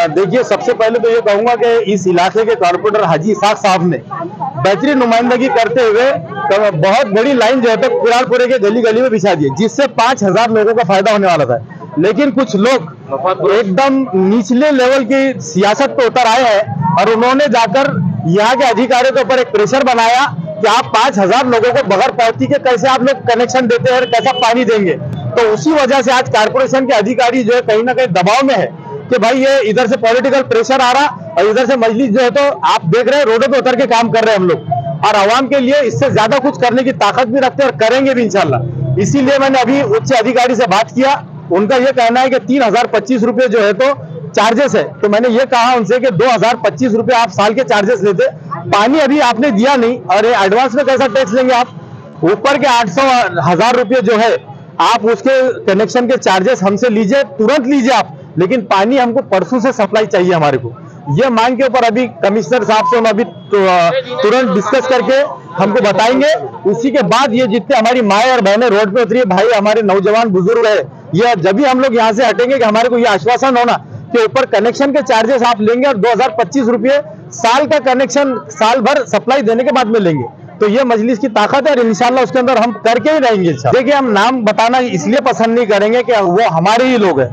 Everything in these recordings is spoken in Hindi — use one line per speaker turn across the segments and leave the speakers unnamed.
देखिए, सबसे पहले तो ये कहूंगा कि इस इलाके के कॉर्पोरेटर हाजी इसाक साहब ने बेहतरीन नुमाइंदगी करते हुए बहुत बड़ी लाइन जो है तो किराड़पुरे के गली गली में बिछा दी, जिससे 5,000 लोगों का फायदा होने वाला था। लेकिन कुछ लोग एकदम निचले लेवल की सियासत पे उतर आए हैं और उन्होंने जाकर यहाँ के अधिकारियों के ऊपर एक प्रेशर बनाया कि आप 5,000 लोगों को बगैर पावती के कैसे आप लोग कनेक्शन देते हैं, कैसा पानी देंगे। तो उसी वजह से आज कारपोरेशन के अधिकारी जो है कहीं ना कहीं दबाव में है कि भाई ये इधर से पॉलिटिकल प्रेशर आ रहा और इधर से मजलिस जो है तो आप देख रहे हैं रोडों पे उतर के काम कर रहे हैं हम लोग, और आवाम के लिए इससे ज्यादा कुछ करने की ताकत भी रखते हैं और करेंगे भी इंशाल्लाह। इसीलिए मैंने अभी उच्च अधिकारी से बात किया, उनका ये कहना है कि 3,025 रुपये जो है तो चार्जेस है। तो मैंने ये कहा उनसे कि 2,025 रुपये आप साल के चार्जेस लेते, पानी अभी आपने दिया नहीं और ये एडवांस में कैसा टैक्स लेंगे आप। ऊपर के 800,000 रुपये जो है आप उसके कनेक्शन के चार्जेस हमसे लीजिए, तुरंत लीजिए आप, लेकिन पानी हमको परसों से सप्लाई चाहिए हमारे को। ये मांग के ऊपर अभी कमिश्नर साहब से हम अभी तुरंत डिस्कस करके हमको बताएंगे। उसी के बाद ये जितने हमारी माए और बहनें रोड पे उतरी है, भाई हमारे नौजवान बुजुर्ग है, ये जब भी हम लोग यहाँ से हटेंगे कि हमारे को ये आश्वासन होना कि ऊपर कनेक्शन के चार्जेस आप लेंगे और 2,025 रुपये साल का कनेक्शन साल भर सप्लाई देने के बाद में लेंगे। तो ये मजलिस की ताकत है और इंशाल्लाह उसके अंदर हम करके ही रहेंगे। देखिए, हम नाम बताना इसलिए पसंद नहीं करेंगे कि वो हमारे ही लोग हैं।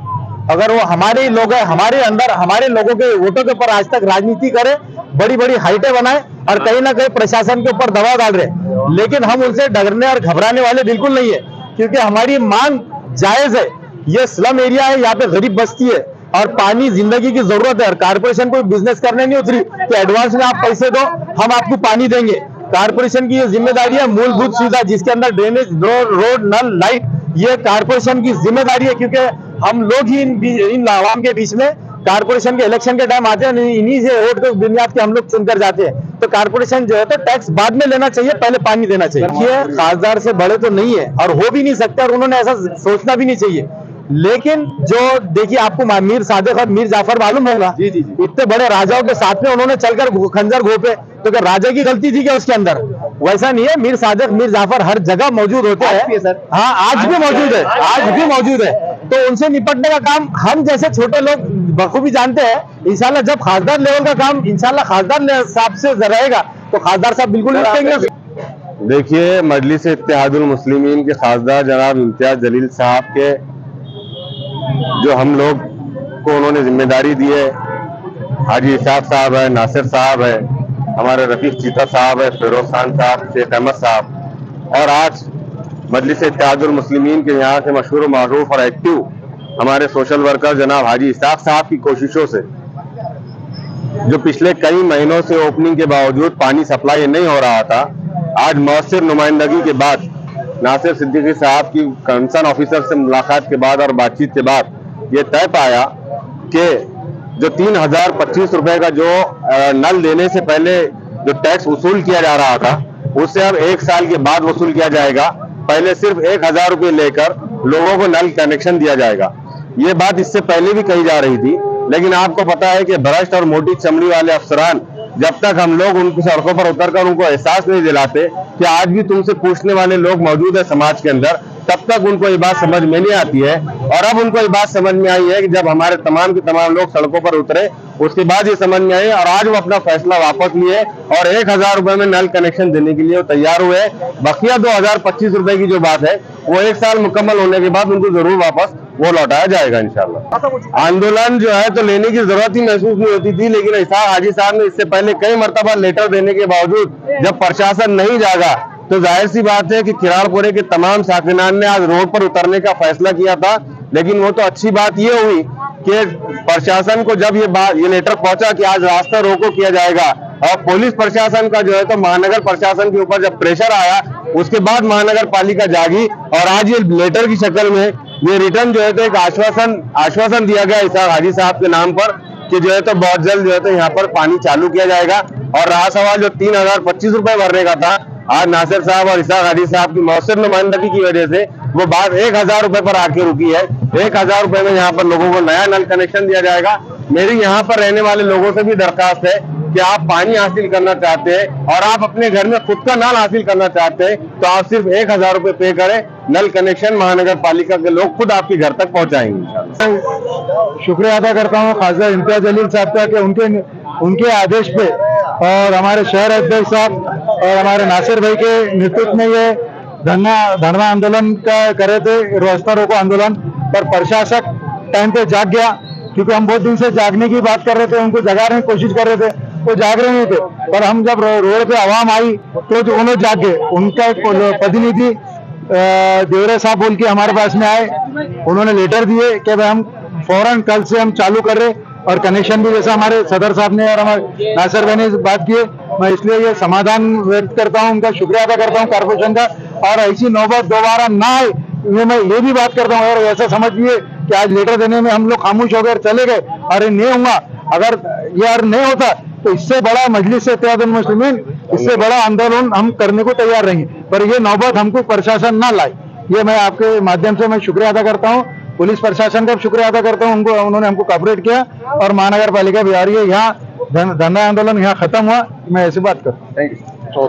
अगर वो हमारे ही लोग हैं, हमारे अंदर हमारे लोगों के वोटों के ऊपर आज तक राजनीति करे, बड़ी बड़ी हाइटें बनाए और कहीं ना कहीं प्रशासन के ऊपर दबाव डाल रहे, लेकिन हम उनसे डरने और घबराने वाले बिल्कुल नहीं है, क्योंकि हमारी मांग जायज है। ये स्लम एरिया है, यहाँ पे गरीब बस्ती है और पानी जिंदगी की जरूरत है। और कारपोरेशन को बिजनेस करने नहीं उतरी कि एडवांस में आप पैसे दो हम आपको पानी देंगे। कारपोरेशन की ये जिम्मेदारी है, मूलभूत सुविधा जिसके अंदर ड्रेनेज, रोड, नल, लाइट, ये कारपोरेशन की जिम्मेदारी है, क्योंकि हम लोग ही इन आवाम के बीच में कारपोरेशन के इलेक्शन के टाइम आते हैं, इन्हीं से वोट के बुनियाद के हम लोग चुनकर जाते हैं। तो कारपोरेशन जो है तो टैक्स बाद में लेना चाहिए, पहले पानी देना चाहिए। देखिए, खासदार से बड़े तो नहीं है और हो भी नहीं सकते और उन्होंने ऐसा सोचना भी नहीं चाहिए। लेकिन जो देखिए, आपको मीर सादिक और मीर जाफर मालूम होगा, जी जी जी, इतने बड़े राजाओं के साथ में उन्होंने चलकर खंजर घोपे, तो क्या राजा की गलती थी क्या उसके अंदर? वैसा नहीं है। मीर सादिक, मीर जाफर हर जगह मौजूद होते हैं। हाँ, आज भी मौजूद है, आज भी मौजूद है। तो उनसे निपटने का काम हम जैसे छोटे लोग बखूबी जानते हैं। इंशाल्लाह जब खासदार लेवल का काम इंशाल्लाह खासदार साहब से रहेगा तो खासदार साहब बिल्कुल निपटेंगे।
देखिए, मजलिस इत्तेहादुल मुस्लिमीन के खासदार जनाब इम्तियाज जलील साहब के जो हम लोग को उन्होंने जिम्मेदारी दी है, हाजी इसाक साहब है, नासिर साहब है, हमारे रफीक चीता साहब है, फिरोज खान साहब, शेख अहमद साहब, और आज मजलिस इत्तेहादुल मुस्लिमीन के यहाँ के मशहूर मारूफ और एक्टिव हमारे सोशल वर्कर जनाब हाजी इसाक साहब की कोशिशों से जो पिछले कई महीनों से ओपनिंग के बावजूद पानी सप्लाई नहीं हो रहा था, आज मौसर नुमाइंदगी के बाद नासिर सिद्दीकी साहब की कंसर्न ऑफिसर से मुलाकात के बाद और बातचीत के बाद ये तय पाया कि जो 3,025 रुपए का जो नल देने से पहले जो टैक्स वसूल किया जा रहा था, उससे अब 1 साल के बाद वसूल किया जाएगा। पहले सिर्फ 1,000 रुपये लेकर लोगों को नल कनेक्शन दिया जाएगा। ये बात इससे पहले भी कही जा रही थी, लेकिन आपको पता है कि भ्रष्ट और मोटी चमड़ी वाले अफसरान, जब तक हम लोग उनकी सड़कों पर उतरकर उनको एहसास नहीं दिलाते कि आज भी तुमसे पूछने वाले लोग मौजूद है समाज के अंदर, तब तक उनको ये बात समझ में नहीं आती है। और अब उनको ये बात समझ में आई है कि जब हमारे तमाम के तमाम लोग सड़कों पर उतरे, उसके बाद ये समझ में आई और आज वो अपना फैसला वापस लिए और 1,000 रुपए में नल कनेक्शन देने के लिए वो तैयार हुए। बकिया 2,025 रुपए की जो बात है वो 1 साल मुकम्मल होने के बाद उनको जरूर वापस वो लौटाया जाएगा इंशाल्लाह। आंदोलन जो है तो लेने की जरूरत ही महसूस नहीं होती थी, लेकिन इसाक हाजी साहब ने इससे पहले कई मरतबा लेटर देने के बावजूद जब प्रशासन नहीं जागा तो जाहिर सी बात है कि किराड़पुरे के तमाम साकिनान ने आज रोड पर उतरने का फैसला किया था। लेकिन वो तो अच्छी बात ये हुई कि प्रशासन को जब ये लेटर पहुंचा कि आज रास्ता रोको किया जाएगा और पुलिस प्रशासन का जो है तो महानगर प्रशासन के ऊपर जब प्रेशर आया, उसके बाद महानगर पालिका जागी और आज ये लेटर की शक्ल में ये रिटर्न जो है तो एक आश्वासन दिया गया इसाक हाजी साहब के नाम पर कि जो है तो बहुत जल्द जो है तो यहाँ पर पानी चालू किया जाएगा। और रहा सवाल जो 3,025 रुपए भरने का था, आज नासिर साहब और इसाक हाजी साहब की मौसर नुमाइंदगी की वजह से वो बात 1,000 रुपए पर आके रुकी है। 1,000 रुपए में यहाँ पर लोगों को नया नल कनेक्शन दिया जाएगा। मेरी यहाँ पर रहने वाले लोगों से भी दरखास्त है कि आप पानी हासिल करना चाहते हैं और आप अपने घर में खुद का नल हासिल करना चाहते हैं, तो आप सिर्फ 1000 रुपए पे करें, नल कनेक्शन महानगर पालिका के लोग खुद आपके घर तक पहुंचाएंगे।
शुक्रिया अदा करता हूँ खासदार इम्तियाज जलील साहब का कि उनके आदेश पे और हमारे शहर अध्यक्ष साहब और हमारे नासिर भाई के नेतृत्व में ये धरना आंदोलन का करे थे, रास्ता रोको आंदोलन पर प्रशासक टाइम पे जाग गया, क्योंकि हम बहुत दिन से जागने की बात कर रहे थे, उनको जगाने की कोशिश कर रहे थे, वो जाग रहे नहीं थे। पर हम जब रोड पे आवाम आई तो जो उन्होंने जाग गए, उनका एक प्रतिनिधि देवरे साहब बोल के हमारे पास में आए, उन्होंने लेटर दिए कि भाई हम फौरन कल से हम चालू कर रहे और कनेक्शन भी, जैसा हमारे सदर साहब ने और हमारे नासिर भाई ने बात की, मैं इसलिए ये समाधान व्यक्त करता हूँ, उनका शुक्रिया अदा करता हूँ कारपोरेशन का, और ऐसी नौबत दोबारा ना आए ये मैं ये भी बात करता हूँ। और ऐसा समझिए कि आज लेटर देने में हम लोग खामोश हो गए, चले गए, अरे नहीं हुआ, अगर ये और नहीं होता तो इससे बड़ा मजलिस इत्तेहादुल मुस्लिमीन, इससे बड़ा आंदोलन हम करने को तैयार रहेंगे, पर ये नौबत हमको प्रशासन ना लाए। ये मैं आपके माध्यम से मैं शुक्रिया अदा करता हूँ, पुलिस प्रशासन का शुक्रिया अदा करता हूँ, उन्होंने हमको कॉपरेट किया और महानगर पालिका भी आ रही है। यहाँ धरना आंदोलन यहाँ खत्म हुआ, मैं ऐसी बात करता हूँ।
Thank you.